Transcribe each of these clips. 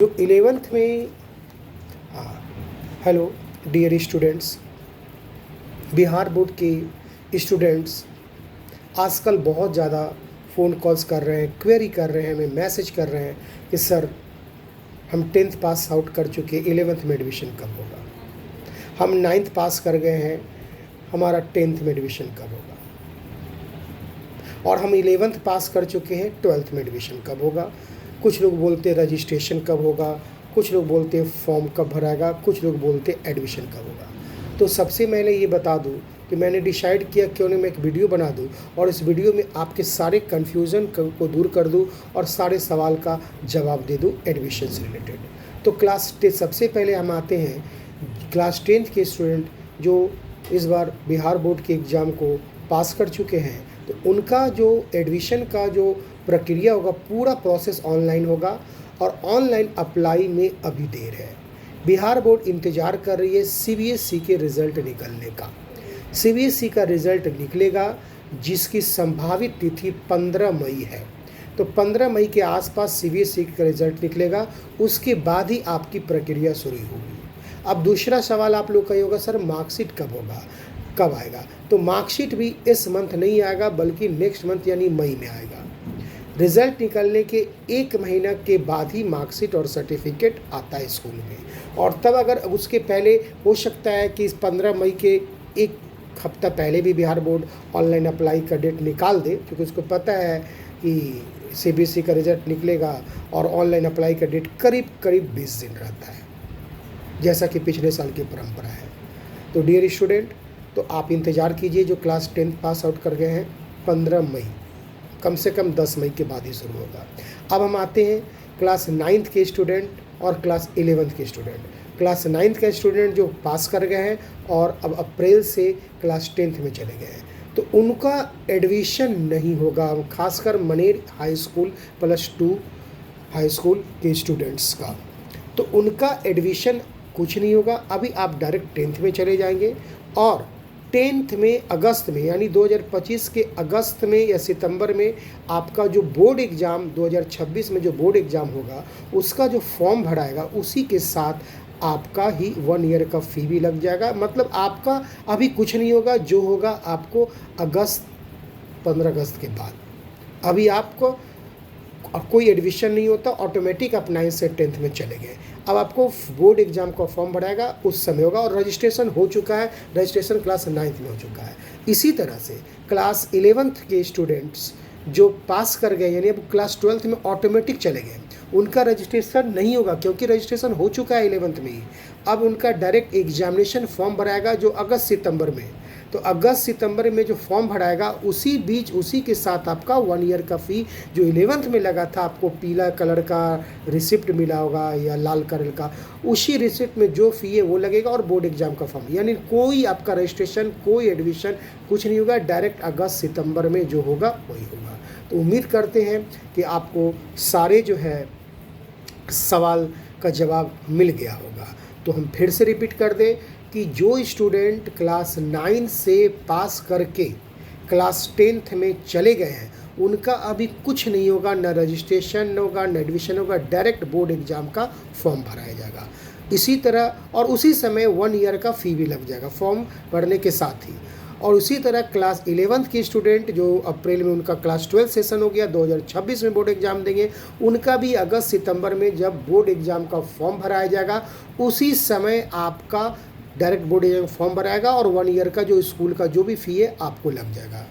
जो 11th में hello dear students, Bihar board के स्टूडेंट्स आजकल बहुत ज़्यादा फ़ोन कॉल्स कर रहे हैं, क्वेरी कर रहे हैं, हमें मैसेज कर रहे हैं कि सर हम 10th पास आउट कर चुके, 11th में एडमिशन कब होगा। हम 9th पास कर गए हैं, हमारा 10th में एडमिशन कब होगा। और हम 11th पास कर चुके हैं, 12th में एडमिशन कब होगा। कुछ लोग बोलते रजिस्ट्रेशन कब होगा, कुछ लोग बोलते फॉर्म कब भराएगा, कुछ लोग बोलते एडमिशन कब होगा। तो सबसे पहले ये बता दूं कि मैंने डिसाइड किया क्यों नहीं मैं एक वीडियो बना दूं और इस वीडियो में आपके सारे कन्फ्यूज़न को दूर कर दूं और सारे सवाल का जवाब दे दूं एडमिशन से रिलेटेड। तो क्लास 10 सबसे पहले हम आते हैं क्लास 10th के स्टूडेंट जो इस बार बिहार बोर्ड के एग्ज़ाम को पास कर चुके हैं, तो उनका जो एडमिशन का जो प्रक्रिया होगा, पूरा प्रोसेस ऑनलाइन होगा और ऑनलाइन अप्लाई में अभी देर है। बिहार बोर्ड इंतज़ार कर रही है सीबीएसई के रिज़ल्ट निकलने का। सीबीएसई का रिज़ल्ट निकलेगा जिसकी संभावित तिथि 15 मई है। तो 15 मई के आसपास सीबीएसई का रिज़ल्ट निकलेगा, उसके बाद ही आपकी प्रक्रिया शुरू होगी। अब दूसरा सवाल आप लोग का ये होगा, सर मार्कशीट कब होगा, कब आएगा। तो मार्कशीट भी इस मंथ नहीं आएगा बल्कि नेक्स्ट मंथ यानी मई में आएगा। रिज़ल्ट निकलने के 1 महीना के बाद ही मार्कशीट और सर्टिफिकेट आता है स्कूल में। और तब अगर उसके पहले हो सकता है कि इस 15 मई के एक हफ्ता पहले भी बिहार बोर्ड ऑनलाइन अप्लाई का डेट निकाल दे, क्योंकि उसको पता है कि सीबीएसई का रिज़ल्ट निकलेगा और ऑनलाइन अप्लाई का डेट करीब करीब 20 दिन रहता है, जैसा कि पिछले साल की परंपरा है। तो डियर स्टूडेंट, तो आप इंतज़ार कीजिए जो क्लास 10th पास आउट कर गए हैं, 15 मई कम से कम 10 मई के बाद ही शुरू होगा। अब हम आते हैं क्लास 9th के स्टूडेंट और क्लास 11th के स्टूडेंट। क्लास 9th के स्टूडेंट जो पास कर गए हैं और अब अप्रैल से क्लास 10th में चले गए हैं, तो उनका एडमिशन नहीं होगा, खासकर Maner high school +2 high school के स्टूडेंट्स का। तो उनका एडमिशन कुछ नहीं होगा, अभी आप डायरेक्ट 10th में चले जाएंगे और 10th में अगस्त में यानी 2025 के अगस्त में या सितंबर में आपका जो बोर्ड एग्ज़ाम 2026 में जो बोर्ड एग्ज़ाम होगा, उसका जो फॉर्म भराएगा उसी के साथ आपका ही 1 ईयर का फ़ी भी लग जाएगा। मतलब आपका अभी कुछ नहीं होगा, जो होगा आपको 15 अगस्त के बाद। अभी आपको कोई एडमिशन नहीं होता, ऑटोमेटिक आप 9 से 10th में चले गए। अब आपको बोर्ड एग्ज़ाम का फॉर्म भराएगा उस समय होगा और रजिस्ट्रेशन हो चुका है, रजिस्ट्रेशन क्लास 9th में हो चुका है। इसी तरह से क्लास 11th के स्टूडेंट्स जो पास कर गए यानी अब क्लास 12th में ऑटोमेटिक चले गए, उनका रजिस्ट्रेशन नहीं होगा क्योंकि रजिस्ट्रेशन हो चुका है 11th में ही। अब उनका डायरेक्ट एग्जामिनेशन फॉर्म भराएगा जो अगस्त सितंबर में। तो अगस्त सितंबर में जो फॉर्म भराएगा उसी बीच उसी के साथ आपका 1 ईयर का फ़ी जो 11th में लगा था, आपको पीला कलर का रिसिप्ट मिला होगा या लाल कलर का, उसी रिसिप्ट में जो फ़ी है वो लगेगा और बोर्ड एग्ज़ाम का फॉर्म। यानी कोई आपका रजिस्ट्रेशन, कोई एडमिशन कुछ नहीं होगा, डायरेक्ट अगस्त सितंबर में जो होगा वही होगा। तो उम्मीद करते हैं कि आपको सारे जो है सवाल का जवाब मिल गया होगा। तो हम फिर से रिपीट कर दें कि जो स्टूडेंट क्लास 9 से पास करके क्लास 10th में चले गए हैं, उनका अभी कुछ नहीं होगा, न रजिस्ट्रेशन होगा न एडमिशन होगा, डायरेक्ट बोर्ड एग्ज़ाम का फॉर्म भराया जाएगा। इसी तरह और उसी समय 1 ईयर का फ़ी भी लग जाएगा फॉर्म भरने के साथ ही। और उसी तरह क्लास 11th के स्टूडेंट जो अप्रैल में उनका क्लास 12 सेशन हो गया, 2026 में बोर्ड एग्ज़ाम देंगे, उनका भी अगस्त सितंबर में जब बोर्ड एग्ज़ाम का फॉर्म भराया जाएगा उसी समय आपका डायरेक्ट बोर्ड एग्जाम फॉर्म भराएगा और 1 ईयर का जो स्कूल का जो भी फ़ी है आपको लग जाएगा।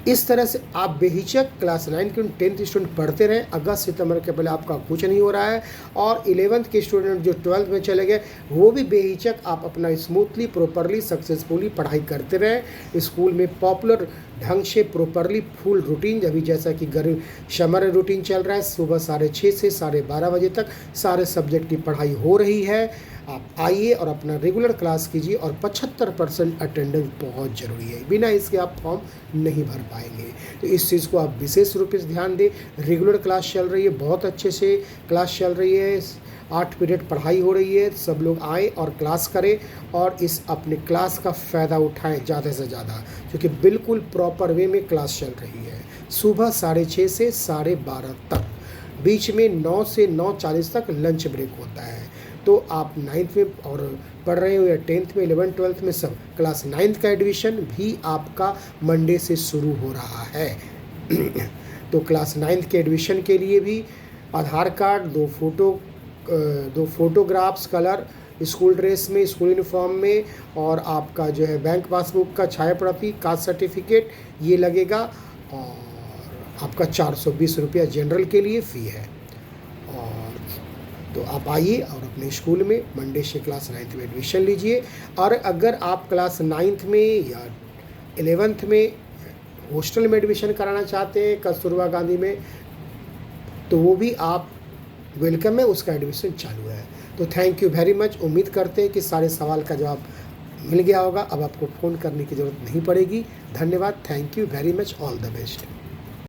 इस तरह से आप बेहिचक क्लास 9 के 10th स्टूडेंट पढ़ते रहें, अगस्त सितंबर के पहले आपका कुछ नहीं हो रहा है। और 11th के स्टूडेंट जो 12th में चले गए वो भी बेहिचक आप अपना स्मूथली प्रॉपरली सक्सेसफुली पढ़ाई करते रहें। स्कूल में पॉपुलर ढंग से प्रॉपरली फुल रूटीन, अभी जैसा कि गर्मी समर रूटीन चल रहा है, सुबह 6:30 से 12:30 बजे तक सारे सब्जेक्ट की पढ़ाई हो रही है। आप आइए और अपना रेगुलर क्लास कीजिए और 75% अटेंडेंस बहुत ज़रूरी है, बिना इसके आप फॉर्म नहीं भर पाएंगे। तो इस चीज़ को आप विशेष रूप से ध्यान दें। रेगुलर क्लास चल रही है, बहुत अच्छे से क्लास चल रही है, 8 पीरियड पढ़ाई हो रही है। सब लोग आएँ और क्लास करें और इस अपने क्लास का फ़ायदा उठाएं ज़्यादा से ज़्यादा, क्योंकि बिल्कुल प्रॉपर वे में क्लास चल रही है सुबह 6:30 से 12:30 तक। बीच में 9 से 9:40 तक लंच ब्रेक होता है। तो आप 9th में और पढ़ रहे हो या 10th में 11th 12th में सब, क्लास 9th का एडमिशन भी आपका मंडे से शुरू हो रहा है। तो क्लास 9th के एडमिशन के लिए भी Aadhaar card, 2 photographs colour, school dress में, स्कूल यूनिफॉर्म में, और आपका जो है बैंक पासबुक का छाया प्रति, कास्ट सर्टिफिकेट, ये लगेगा। और आपका 420 रुपया जनरल के लिए फ़ी है। और तो आप आइए और अपने स्कूल में मंडे से क्लास 9th में एडमिशन लीजिए। और अगर आप क्लास 9th में या 11th में हॉस्टल में एडमिशन कराना चाहते हैं कस्तूरबा गांधी में, तो वो भी आप वेलकम है, उसका एडमिशन चालू है। तो थैंक यू वेरी मच। उम्मीद करते हैं कि सारे सवाल का जवाब मिल गया होगा। अब आपको फ़ोन करने की ज़रूरत नहीं पड़ेगी। धन्यवाद। Thank you very much. All the best.